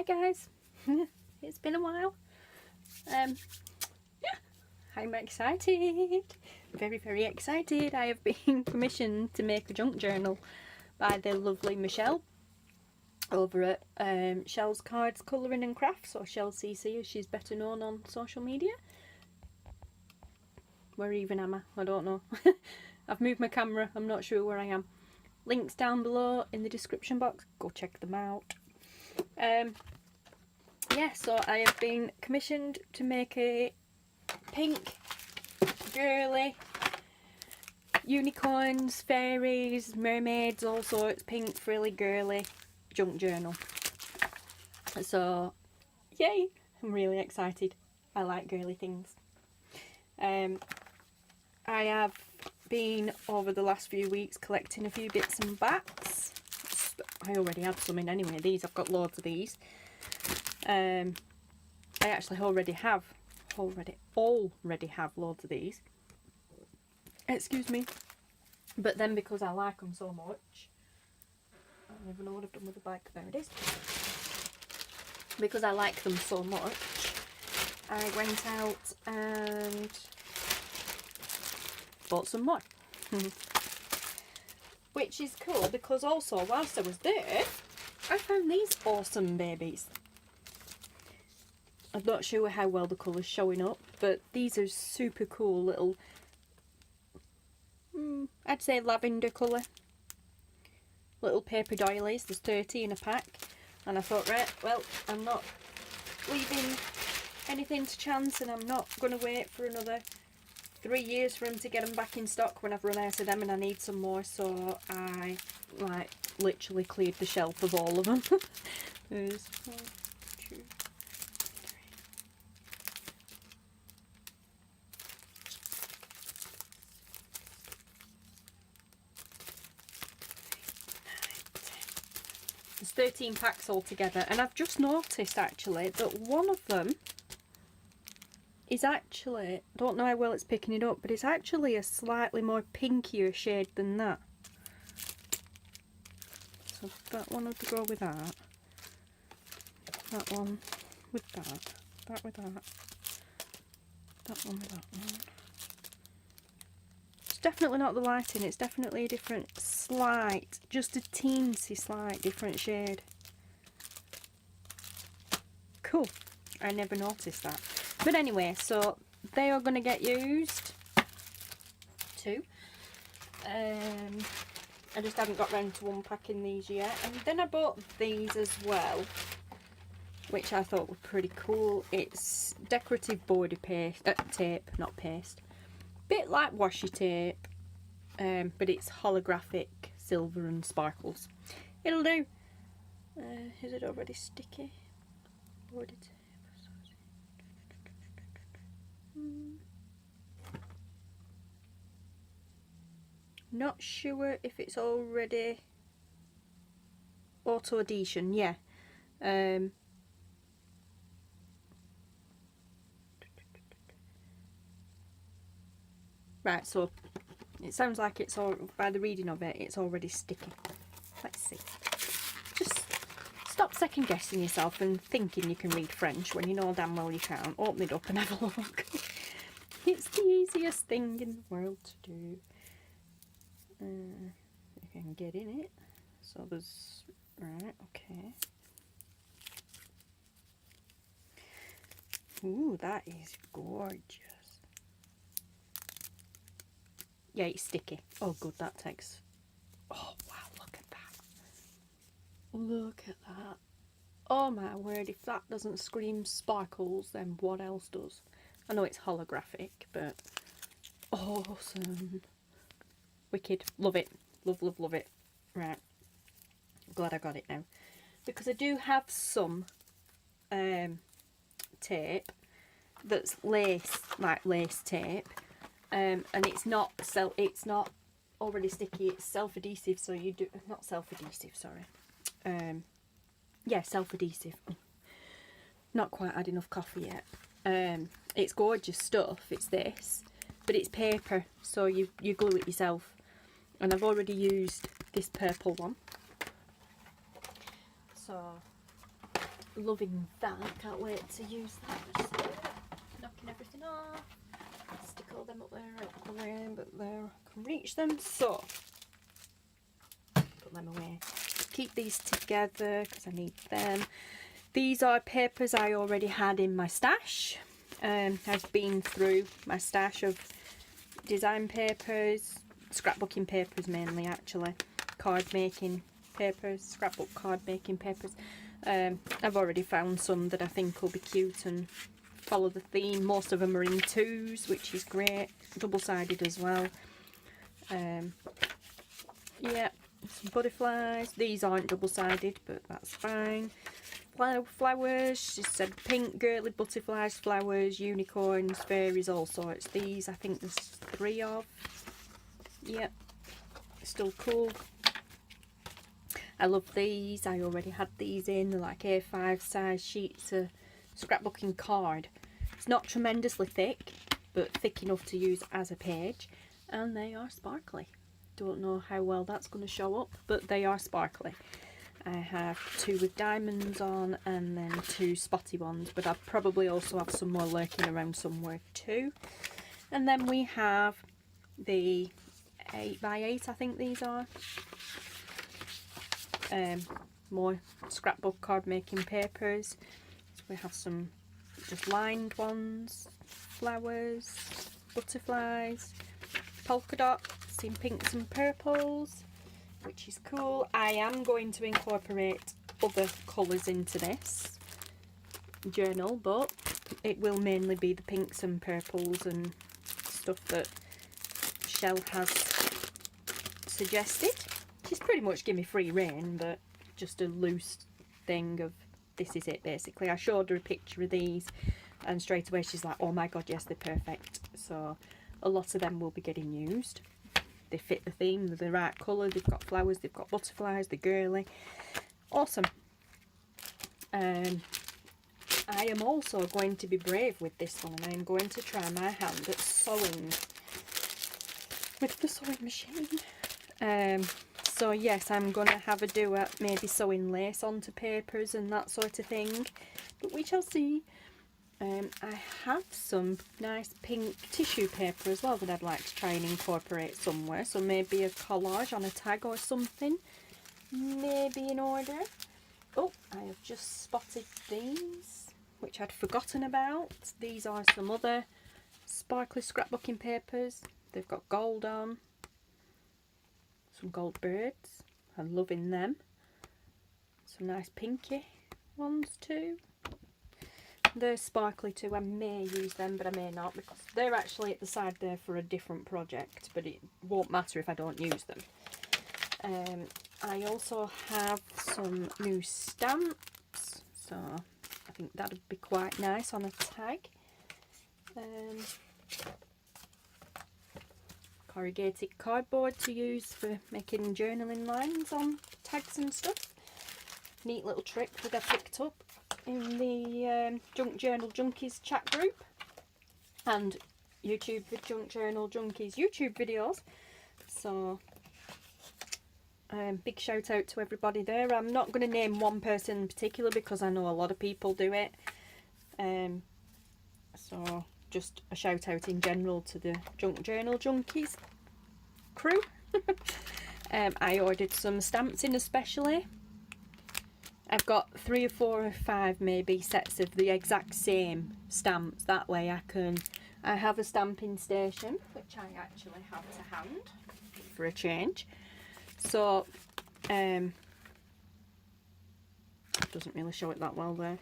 Hi guys, it's been a while. Yeah, I'm excited, very excited. I have been commissioned to make a junk journal by the lovely Michelle over at Shell's Cards Colouring and Crafts, or Shell CC as she's better known on social media. Where even am I? I don't know. I've moved my camera, I'm not sure where I am. Links down below in the description box, go check them out. Yeah, so I have been commissioned to make a pink, girly, unicorns, fairies, mermaids, all sorts, pink, frilly, girly junk journal. So, yay! I'm really excited. I like girly things. I have been, over the last few weeks, collecting a few bits and bats. I already had some in anyway. These, I've got loads of these. I actually already have loads of these. Excuse me. But then because I like them so much, I don't even know what I've done with the bag. There it is. Because I like them so much, I went out and bought some more. Which is cool because also whilst I was there, I found these awesome babies. I'm not sure how well the colour's showing up, but these are super cool little, I'd say lavender colour. Little paper doilies. There's 30 in a pack. And I thought, right, well, I'm not leaving anything to chance, and I'm not going to wait for another 3 years for them to get them back in stock when I've run out of them and I need some more. So I, like, literally cleared the shelf of all of them. There's 1, 2, 3. 13 packs altogether, and I've just noticed actually that one of them is actually, I don't know how well it's picking it up, but it's actually a slightly more pinkier shade than that. So that one would go with that. That one with that. That with that. That one with that one. It's definitely not the lighting, it's definitely a different slight, just a teensy slight different shade. Cool. I never noticed that. But anyway, so they are going to get used too. I just haven't got round to unpacking these yet. And then I bought these as well, which I thought were pretty cool. It's decorative border paste, tape, not paste. Bit like washi tape, but it's holographic silver and sparkles. It'll do. Is it already sticky? Border tape. Not sure if it's already auto adhesion. Yeah. Right, so it sounds like it's all, by the reading of it, it's already sticky. Let's see. Just stop second guessing yourself and thinking you can read French when you know damn well you can't. Open it up and have a look. It's the easiest thing in the world to do. If I can get in it. So there's, right, okay. Ooh, that is gorgeous. Yeah, it's sticky. Oh, good, that takes. Oh, wow, look at that. Look at that. Oh, my word, if that doesn't scream sparkles, then what else does? I know it's holographic, but awesome. Wicked. Love it. Love it. Right. Glad I got it now. Because I do have some tape that's lace, like lace tape. And it's not already sticky, it's self-adhesive, so you do, not self-adhesive, sorry. Yeah, self-adhesive. Not quite had enough coffee yet. It's gorgeous stuff, it's this, but it's paper, so you glue it yourself. And I've already used this purple one. So loving that. Can't wait to use that. Just knocking everything off. Stick all them up there out the way, but there I can reach them. So put them away. Keep these together because I need them. These are papers I already had in my stash. I've been through my stash of design papers, scrapbooking papers mainly actually, card making papers, scrapbook card making papers. I've already found some that I think will be cute and follow the theme. Most of them are in 2s, which is great, double-sided as well. Yeah, some butterflies. These aren't double-sided, but that's fine. Flowers, she said pink, girly butterflies, flowers, unicorns, fairies, all sorts. These I think there's 3 of. Yep, still cool. I love these. I already had these in. They're like A5 size sheets of scrapbooking card. It's not tremendously thick, but thick enough to use as a page. And they are sparkly. Don't know how well that's going to show up, but they are sparkly. I have 2 with diamonds on and then 2 spotty ones, but I'll probably also have some more lurking around somewhere too. And then we have the 8x8, I think these are. More scrapbook card making papers. So we have some just lined ones, flowers, butterflies, polka dots in pinks and purples, which is cool. I am going to incorporate other colours into this journal, but it will mainly be the pinks and purples and stuff that Shell has suggested. She's pretty much given me free rein, but just a loose thing of this is it basically. I showed her a picture of these and straight away she's like, oh my god, yes, they're perfect. So a lot of them will be getting used. They fit the theme, they're the right colour, they've got flowers, they've got butterflies, they're girly. Awesome. I am also going to be brave with this one, and I am going to try my hand at sewing with the sewing machine. So yes, I'm going to have a do at maybe sewing lace onto papers and that sort of thing, but we shall see. I have some nice pink tissue paper as well that I'd like to try and incorporate somewhere, so maybe a collage on a tag or something, maybe in order. Oh, I have just spotted these, which I'd forgotten about. These are some other sparkly scrapbooking papers. They've got gold on. Some gold birds. I'm loving them. Some nice pinky ones too. They're sparkly too. I may use them, but I may not, because they're actually at the side there for a different project, but it won't matter if I don't use them. I also have some new stamps, so I think that would be quite nice on a tag. Corrugated cardboard to use for making journaling lines on tags and stuff. Neat little trick that I picked up in the Junk Journal Junkies chat group and YouTube with Junk Journal Junkies YouTube videos. So big shout out to everybody there. I'm not going to name one person in particular because I know a lot of people do it. So just a shout out in general to the Junk Journal Junkies crew. I ordered some stamps in especially. I've got 3 or 4 or 5 maybe sets of the exact same stamps. That way I have a stamping station, which I actually have to hand for a change. So doesn't really show it that well there.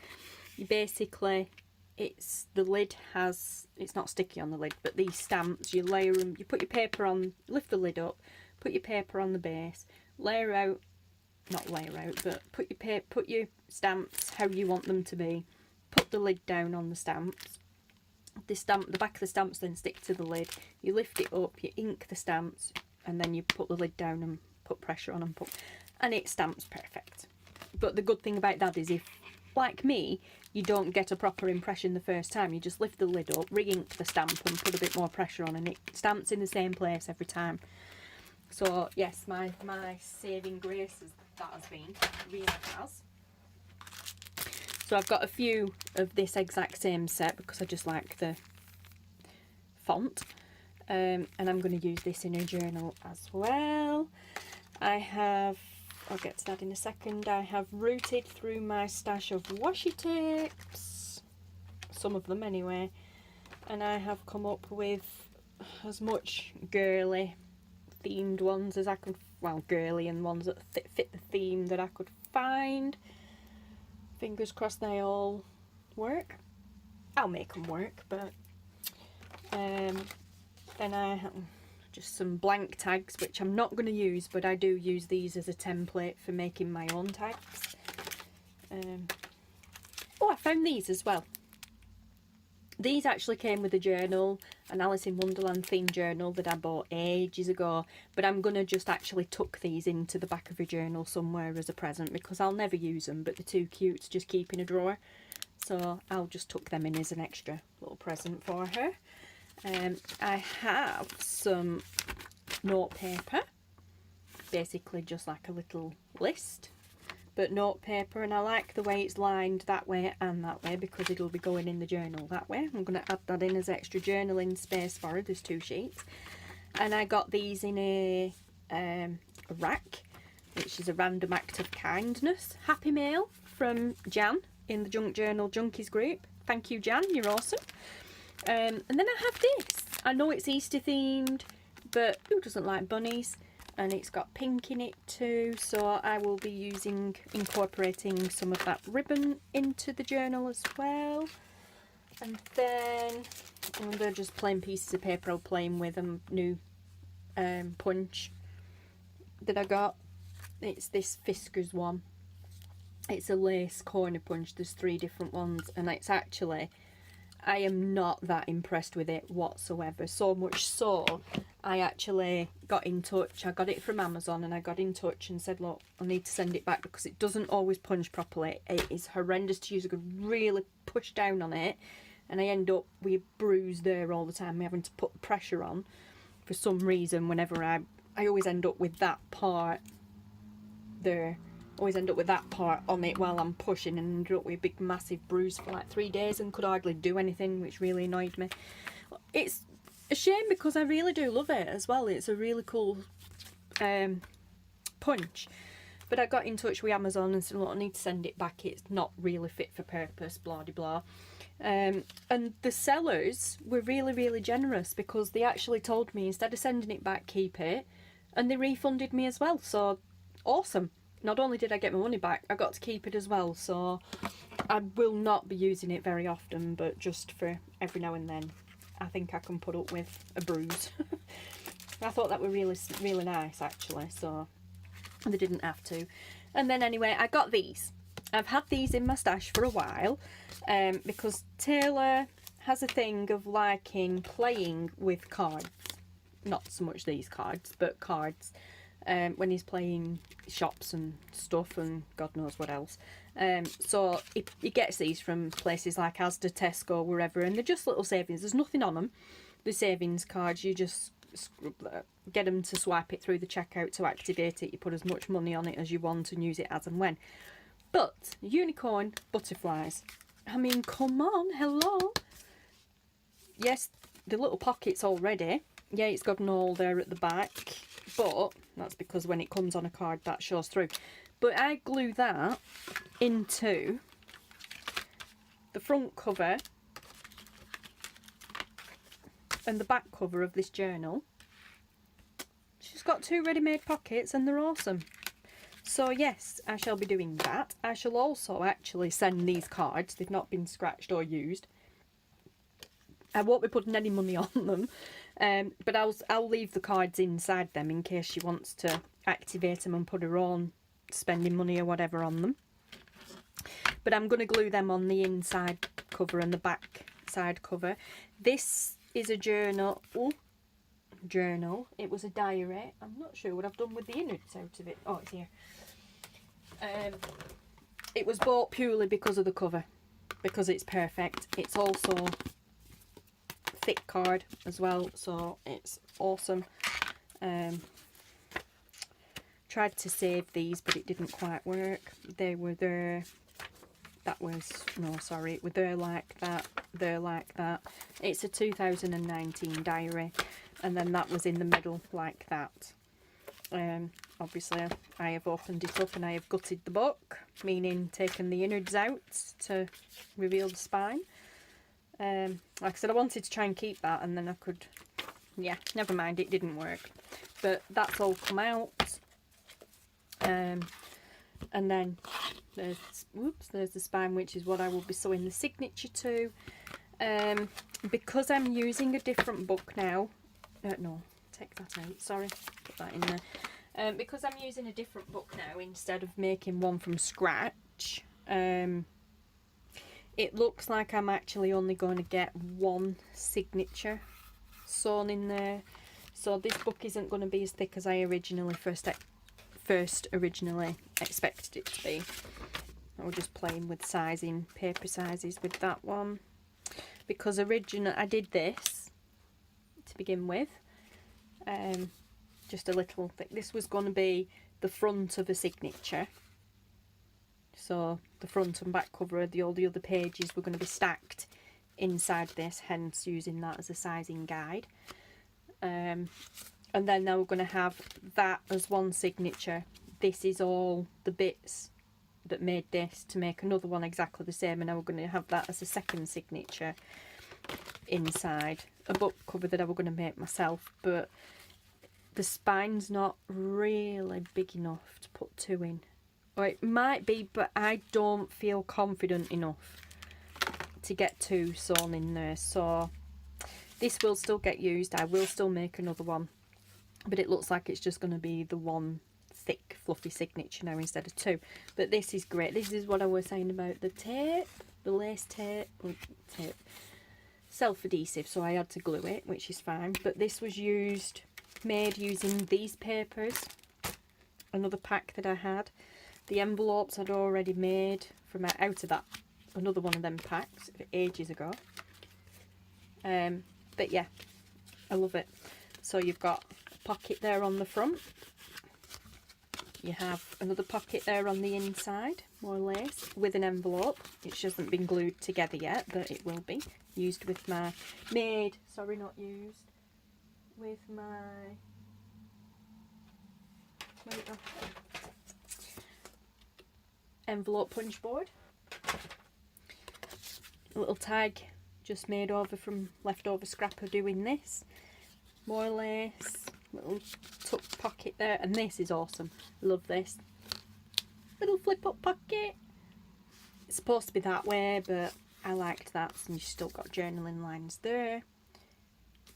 Basically, it's the lid has, it's not sticky on the lid, but these stamps, you layer them, you put your paper on, lift the lid up, put your paper on the base, layer out, not layer out, but put your stamps how you want them to be, put the lid down on the stamps. The back of the stamps then stick to the lid, you lift it up, you ink the stamps, and then you put the lid down and put pressure on and it stamps perfect. But the good thing about that is if, like me, you don't get a proper impression the first time, you just lift the lid up, re-ink the stamp and put a bit more pressure on and it stamps in the same place every time. So yes, my saving grace that has been, really has. So I've got a few of this exact same set because I just like the font. And I'm going to use this in a journal as well. I'll get to that in a second. I have rooted through my stash of washi tapes, some of them anyway, and I have come up with as much girly themed ones as I could, well, girly and ones that fit the theme that I could find. Fingers crossed they all work. I'll make them work, but then I have just some blank tags, which I'm not going to use, but I do use these as a template for making my own tags. Oh, I found these as well. These actually came with a journal, an Alice in Wonderland themed journal that I bought ages ago, but I'm going to just actually tuck these into the back of a journal somewhere as a present because I'll never use them, but they're too cute to just keep in a drawer. So I'll just tuck them in as an extra little present for her. I have some note paper, basically just like a little list, but note paper, and I like the way it's lined that way and that way because it'll be going in the journal that way. I'm going to add that in as extra journaling space for her. There's 2 sheets, and I got these in a rack, which is a random act of kindness happy mail from Jan in the Junk Journal Junkies group. Thank you, Jan, you're awesome. And then I have this. I know it's Easter themed, but who doesn't like bunnies? And it's got pink in it too, so I will be incorporating some of that ribbon into the journal as well. And then they're just plain pieces of paper I'll play with a new punch that I got. It's this Fiskars one. It's a lace corner punch. There's 3 different ones, and it's actually, I am not that impressed with it whatsoever. So much so, I actually got in touch. I got it from Amazon, and I got in touch and said, look, I need to send it back because it doesn't always punch properly. It is horrendous to use. I could really push down on it, and I end up with a bruise there all the time, having to put pressure on for some reason. Whenever I always end up with that part there. Always end up with that part on it while I'm pushing, and ended up with a big massive bruise for like 3 days and could hardly do anything, which really annoyed me. It's a shame because I really do love it as well. It's a really cool punch, but I got in touch with Amazon and said, look, I need to send it back, it's not really fit for purpose, blah de blah. And the sellers were really generous because they actually told me instead of sending it back, keep it, and they refunded me as well. So awesome. Not only did I get my money back, I got to keep it as well, so I will not be using it very often, but just for every now and then, I think I can put up with a bruise. I thought that were really nice, actually, so they didn't have to. And then anyway, I got these. I've had these in my stash for a while, because Taylor has a thing of liking playing with cards. Not so much these cards, but cards. When he's playing shops and stuff and God knows what else. So he gets these from places like Asda, Tesco, wherever, and they're just little savings. There's nothing on them. The savings cards, you just get them to swipe it through the checkout to activate it. You put as much money on it as you want and use it as and when. But unicorn butterflies. I mean, come on, hello. Yes, the little pockets already. Yeah, it's got an hole there at the back, but that's because when it comes on a card that shows through. But I glue that into the front cover and the back cover of this journal. She's got 2 ready-made pockets and they're awesome. So yes, I shall be doing that. I shall also actually send these cards. They've not been scratched or used. I won't be putting any money on them, but I'll leave the cards inside them in case she wants to activate them and put her own spending money or whatever on them. But I'm going to glue them on the inside cover and the back side cover. This is a journal. Ooh, journal. It was a diary. I'm not sure what I've done with the innards out of it. Oh, it's here. It was bought purely because of the cover, because it's perfect. It's also thick card as well, so it's awesome. Tried to save these, but it didn't quite work. They were there that was, no, sorry, it was there like that, there like that. It's a 2019 diary, and then that was in the middle like that. Obviously I have opened it up and I have gutted the book, meaning taken the innards out to reveal the spine. Like I said, I wanted to try and keep that, and then I could, yeah, never mind, it didn't work. But that's all come out. And then there's the spine, which is what I will be sewing the signature to. Because I'm using a different book now, no, take that out, sorry, put that in there. Because I'm using a different book now instead of making one from scratch, it looks like I'm actually only going to get one signature sewn in there. So this book isn't going to be as thick as I originally originally expected it to be. I was just playing with sizing, paper sizes with that one, because originally I did this to begin with, just a little thick. This was going to be the front of a signature, so the front and back cover of all the other pages were going to be stacked inside this, hence using that as a sizing guide. And then now we're going to have that as one signature. This is all the bits that made this to make another one exactly the same, and now we're going to have that as a second signature inside a book cover that I was going to make myself. But the spine's not really big enough to put two in, or it might be, but I don't feel confident enough to get two sewn in there. So this will still get used, I will still make another one, but it looks like it's just going to be the one thick fluffy signature now instead of two. But this is great. This is what I was saying about the tape, the lace tape, self-adhesive, so I had to glue it, which is fine. But this was made using these papers, another pack that I had. The envelopes I'd already made from out of that, another one of them packs ages ago. But yeah, I love it. So you've got a pocket there on the front, you have another pocket there on the inside, more lace, with an envelope. It hasn't been glued together yet, but it will be. Used with my with my envelope punch board. A little tag just made over from leftover scrap of doing this. More lace, little tuck pocket there, and this is awesome. Love this. Little flip up pocket. It's supposed to be that way, but I liked that, and you've still got journaling lines there.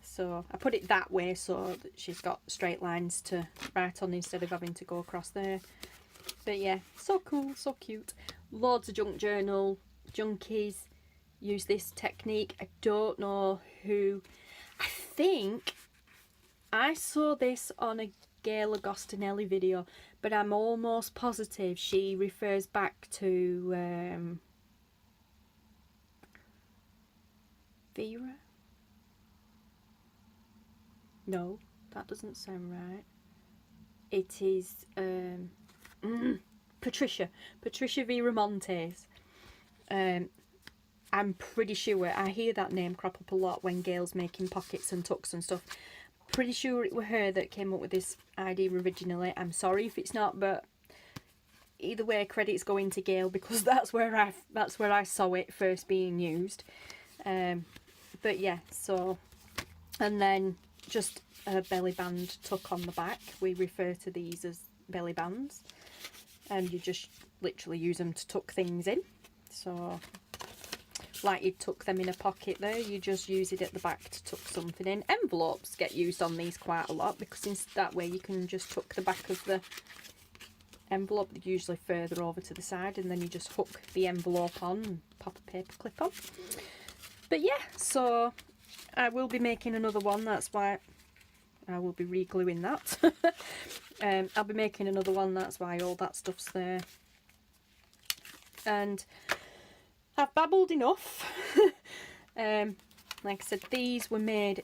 So I put it that way so that she's got straight lines to write on instead of having to go across there. But yeah, so cool, so cute. Loads of junk journal junkies use this technique. I don't know who. I think I saw this on a Gayle Agostinelli video, but I'm almost positive she refers back to Vera? No, that doesn't sound right. It is Patricia Viramontes. I'm pretty sure I hear that name crop up a lot when Gayle's making pockets and tucks and stuff. Pretty sure it was her that came up with this idea originally. I'm sorry if it's not, but either way, credit's going to Gayle, because that's where I saw it first being used. But yeah, so, and then just a belly band tuck on the back. We refer to these as belly bands, and you just literally use them to tuck things in. So like you'd tuck them in a pocket there, you just use it at the back to tuck something in. Envelopes get used on these quite a lot, because that way you can just tuck the back of the envelope usually further over to the side, and then you just hook the envelope on and pop a paper clip on. But yeah, so I will be making another one, that's why I will be re-gluing that. I'll be making another one, that's why all that stuff's there. And I've babbled enough. Like I said, these were made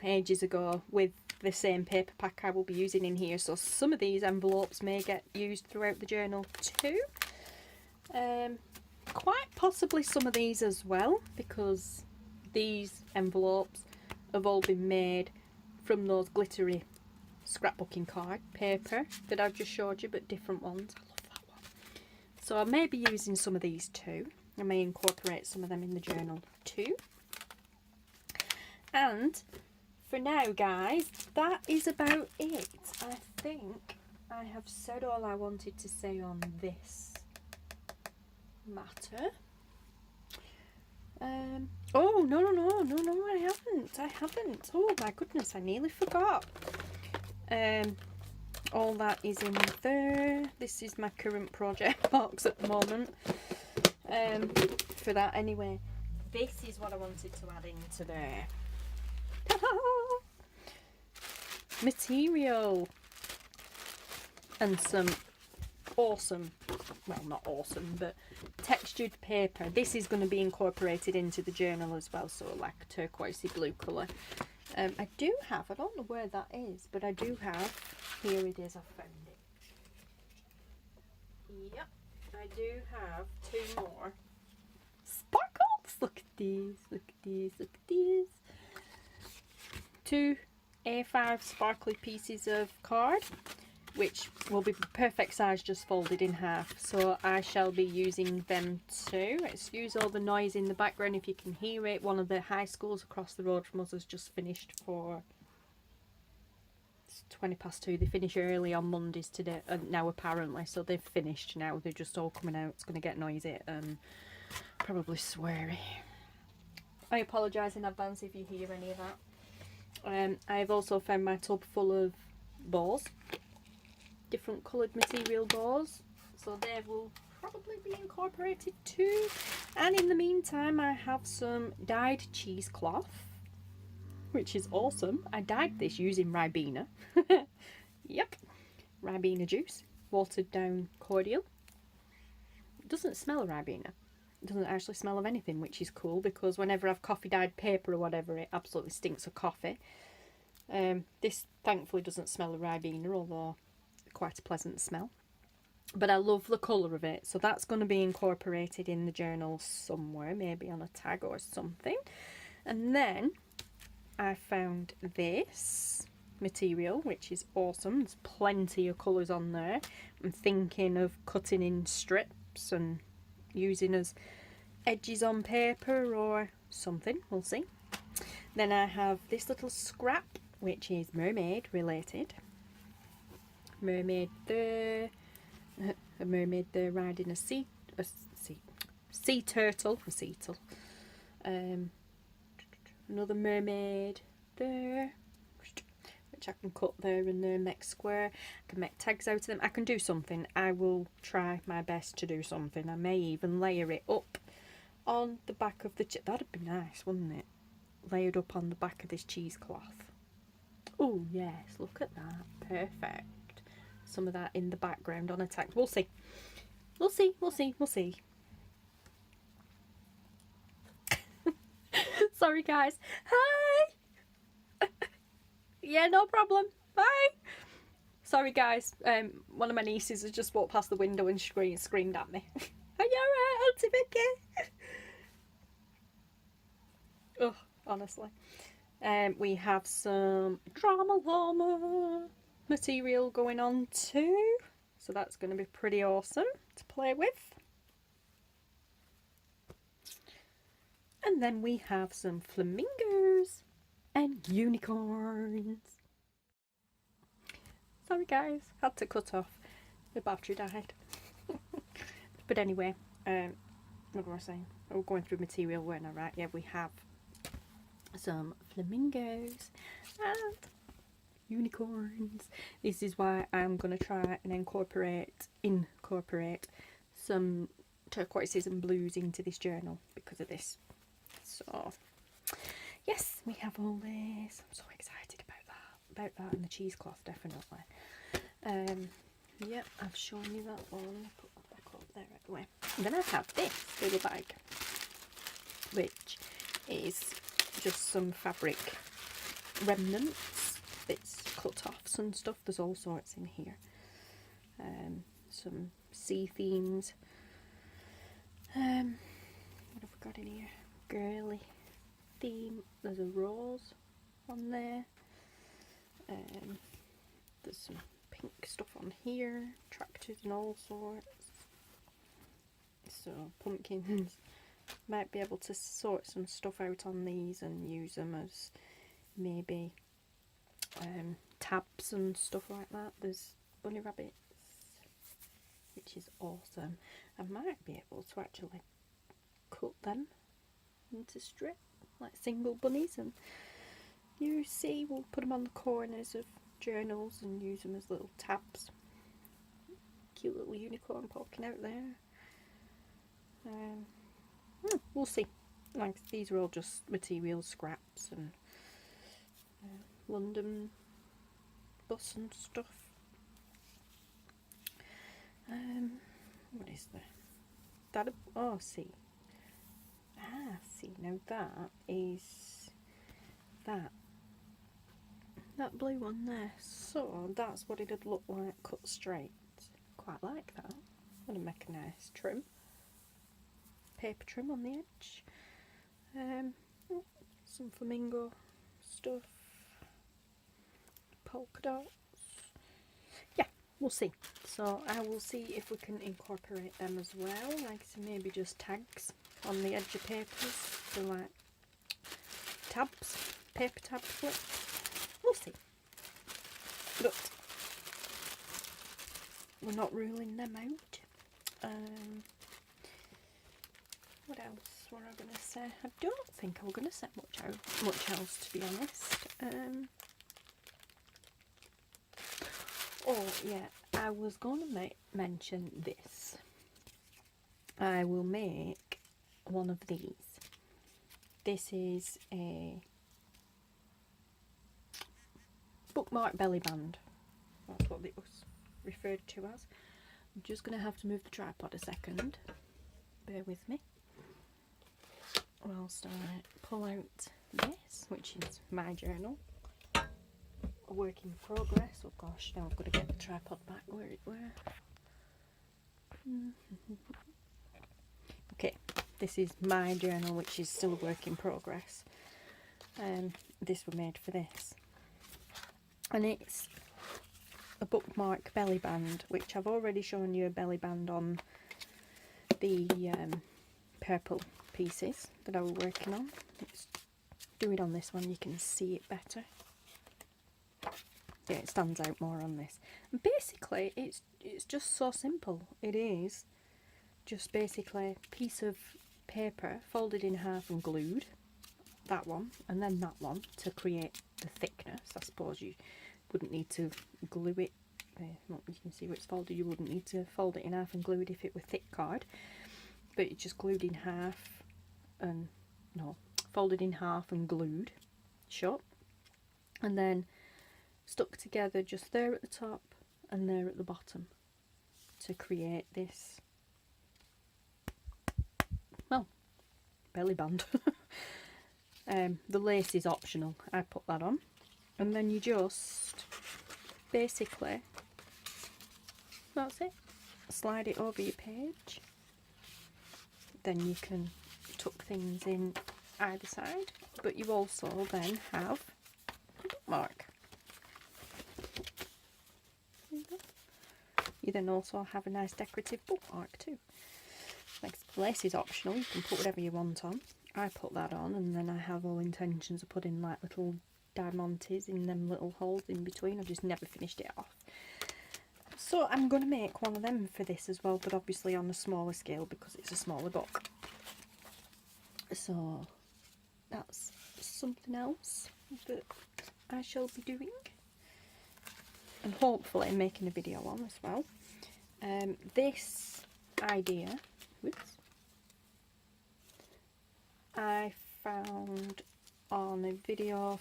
ages ago with the same paper pack I will be using in here, so some of these envelopes may get used throughout the journal too. quite possibly some of these as well, because these envelopes have all been made from those glittery scrapbooking card paper that I've just showed you, but different ones. I love that one. So I may be using some of these too. I may incorporate some of them in the journal too. And for now, guys, that is about it. I think I have said all I wanted to say on this matter. Oh, no, I haven't. Oh my goodness, I nearly forgot. All that is in there. This is my current project box at the moment. For that anyway, this is what I wanted to add into there. Material and some awesome, well, not awesome, but textured paper. This is going to be incorporated into the journal as well, so like a turquoisey blue colour. I do have, I don't know where that is, but I do have, here it is, I found it. Yep, I do have 2 more sparkles. Look at these, look at these, look at these. 2 A5 sparkly pieces of card, which will be the perfect size, just folded in half. So I shall be using them too. Excuse all the noise in the background if you can hear it. One of the high schools across the road from us has just finished for, it's 2:20. They finish early on Mondays today, now apparently, so they've finished now. They're just all coming out. It's going to get noisy and probably sweary. I apologise in advance if you hear any of that. I've also found my tub full of balls, different coloured material balls, so they will probably be incorporated too. And in the meantime, I have some dyed cheesecloth, which is awesome. I dyed this using Ribena. Yep, Ribena juice, watered down cordial. It doesn't smell of Ribena. It doesn't actually smell of anything, which is cool, because whenever I've coffee dyed paper or whatever, it absolutely stinks of coffee. This thankfully doesn't smell of Ribena, although quite a pleasant smell. But I love the colour of it, so that's going to be incorporated in the journal somewhere, maybe on a tag or something. And then I found this material, which is awesome. There's plenty of colours on there. I'm thinking of cutting in strips and using as edges on paper or something, we'll see. Then I have this little scrap, which is mermaid related. Mermaid there, a mermaid there riding a sea turtle, another mermaid there, which I can cut there and there, make square. I can make tags out of them. I can do something. I will try my best to do something. I may even layer it up on the back of the that'd be nice, wouldn't it? Layered up on the back of this cheesecloth. Oh yes, look at that, perfect. Some of that in the background on a tag. We'll see. We'll see. Sorry guys. Hi. Yeah, no problem. Bye. Sorry guys. One of my nieces has just walked past the window and screamed at me. Are you alright, Auntie Vicky? Oh, honestly. We have some drama llama material going on too, so that's going to be pretty awesome to play with. And then we have some flamingos and unicorns. Sorry guys, had to cut off, the battery died. But anyway, what was I saying? We're going through material, weren't I, right? Yeah, we have some flamingos and unicorns. This is why I'm going to try and incorporate some turquoises and blues into this journal because of this. So yes, we have all this. I'm so excited about that and the cheesecloth, definitely. Yep, I've shown you that one. Put that back up there right away. And then I have this little bag, which is just some fabric remnants, bits cut offs and stuff. There's all sorts in here. Some sea themes, What have we got in here? Girly theme. There's a rose on there. There's some pink stuff on here. Tractors and all sorts. So pumpkins. Might be able to sort some stuff out on these and use them as maybe tabs and stuff like that. There's bunny rabbits, which is awesome. I might be able to actually cut them into strip, like single bunnies, and you see, we'll put them on the corners of journals and use them as little tabs. Cute little unicorn poking out there. We'll see. Like, these are all just material scraps and London bus and stuff. What is that? Oh, see. See, now that is that blue one there. So that's what it'd look like cut straight. Quite like that. I'm gonna make a nice trim. Paper trim on the edge. Some flamingo stuff. Polka dots. Yeah, we'll see. So I will see if we can incorporate them as well. Like, so maybe just tags on the edge of papers. So like tabs, paper tab flip. We'll see. But we're not ruling them out. What else were I going to say? I don't think I was going to say much else, to be honest. Oh yeah, I was going to mention this. I will make one of these. This is a bookmark belly band. That's what it was referred to as. I'm just going to have to move the tripod a second. Bear with me. Whilst I pull out this, which is my journal. A work in progress. Oh gosh, now I've got to get the tripod back where it were. Okay, this is my journal, which is still a work in progress. This were made for this. And it's a bookmark belly band, which I've already shown you a belly band on the purple pieces that I was working on. Let's do it on this one, you can see it better. Yeah, it stands out more on this. And basically, it's just so simple. It is just basically a piece of paper folded in half and glued. That one, and then that one to create the thickness. I suppose you wouldn't need to glue it. You can see where it's folded. You wouldn't need to fold it in half and glue it if it were thick card. But it's just glued in half and folded in half and glued shut, and then stuck together just there at the top and there at the bottom to create this, well, belly band. The lace is optional. I put that on, and then you just basically, that's it, slide it over your page. Then you can tuck things in either side, but you also then have a bookmark. You then also have a nice decorative bookmark too. Like, lace is optional, you can put whatever you want on. I put that on, and then I have all intentions of putting like little diamantes in them little holes in between. I've just never finished it off. So I'm going to make one of them for this as well, but obviously on a smaller scale because it's a smaller book. So that's something else that I shall be doing, and hopefully making a video on as well. This idea, whoops, I found on a video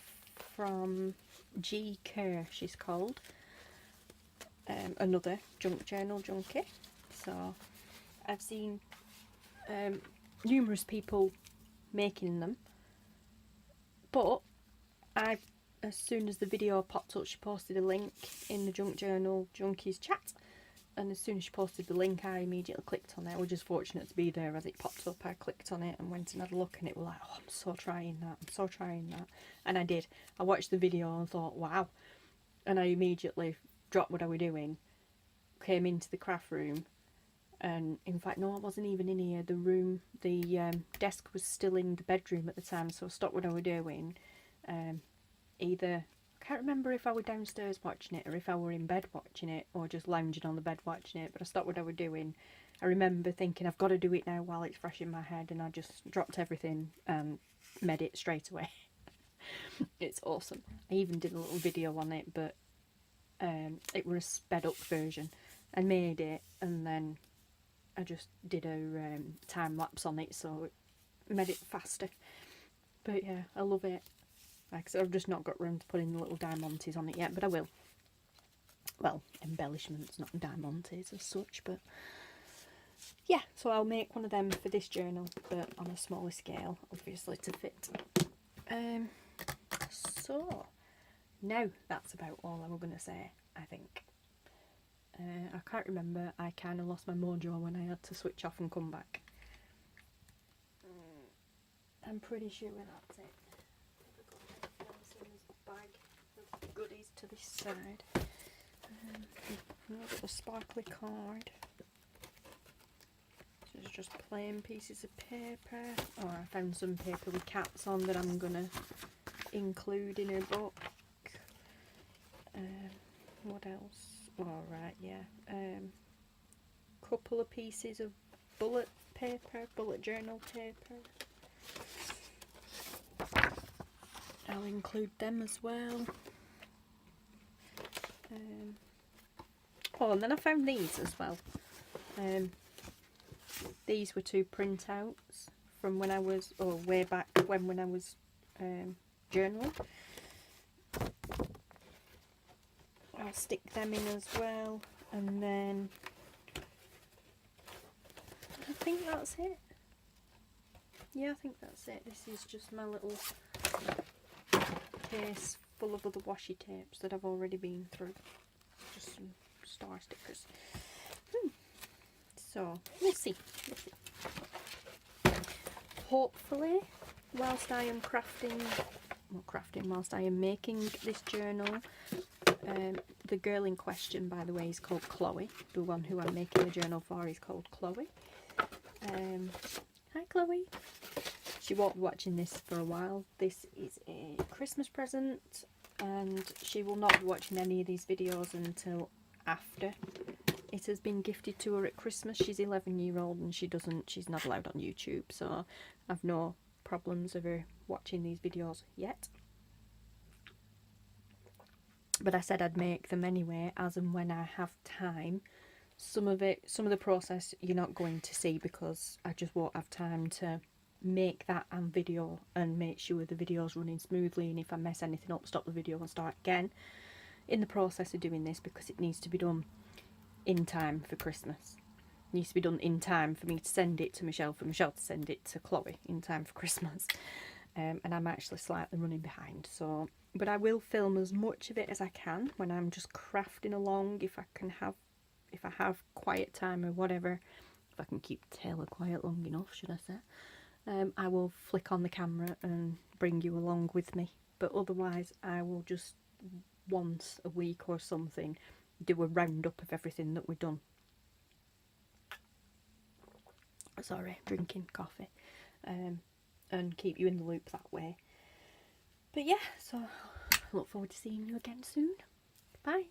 from Kerr, she's called. Another junk journal junkie. So I've seen numerous people making them, but as soon as the video popped up, she posted a link in the junk journal junkies chat, and as soon as she posted the link, I immediately clicked on it. I was just fortunate to be there as it popped up. I clicked on it and went and had a look, and it was like, oh, I'm so trying that, I'm so trying that. And I did. I watched the video and thought, wow. And I immediately dropped what I was doing, came into the craft room, and in fact, no, I wasn't even in here. The desk was still in the bedroom at the time, so I stopped what I was doing. Either, I can't remember if I were downstairs watching it or if I were in bed watching it or just lounging on the bed watching it, but I stopped what I was doing. I remember thinking, I've got to do it now while it's fresh in my head, and I just dropped everything and made it straight away. It's awesome. I even did a little video on it, but it was a sped up version. I made it and then I just did a time lapse on it, so it made it faster. But yeah, I love it. Like I said, I've just not got room to put in the little diamantes on it yet, but I will. Well, embellishments, not diamantes as such, but yeah, so I'll make one of them for this journal, but on a smaller scale, obviously, to fit. So, now that's about all I was going to say, I think. I can't remember, I kind of lost my mojo when I had to switch off and come back. I'm pretty sure that's it. Bag of goodies to this side. Another sparkly card. This is just plain pieces of paper. Oh, I found some paper with cats on that I'm gonna include in a book. What else? All right, yeah. Couple of pieces of bullet journal paper. I'll include them as well. Oh, and then I found these as well. These were 2 printouts from when I was, or way back when I was journaling. I'll stick them in as well, and then I think that's it. Yeah, I think that's it. This is just my little case full of other washi tapes that I've already been through. Just some star stickers. So, we'll see. Hopefully, whilst I am whilst I am making this journal, the girl in question, by the way, is called Chloe. The one who I'm making the journal for is called Chloe. Hi, Chloe. She won't be watching this for a while. This is a Christmas present, and she will not be watching any of these videos until after it has been gifted to her at Christmas. She's 11-year-old and she's not allowed on YouTube, so I've no problems of her watching these videos yet. But I said I'd make them anyway, as and when I have time. Some of the process you're not going to see because I just won't have time to make that and video and make sure the video's running smoothly, and if I mess anything up, stop the video and start again in the process of doing this, because it needs to be done in time for Christmas. It needs to be done in time for me to send it to Michelle, for Michelle to send it to Chloe in time for Christmas. And I'm actually slightly running behind, so, but I will film as much of it as I can when I'm just crafting along, if I have quiet time or whatever, if I can keep Taylor quiet long enough, should I say. I will flick on the camera and bring you along with me, but otherwise I will just once a week or something do a roundup of everything that we've done. Sorry, drinking coffee, and keep you in the loop that way. But yeah, so I look forward to seeing you again soon. Bye.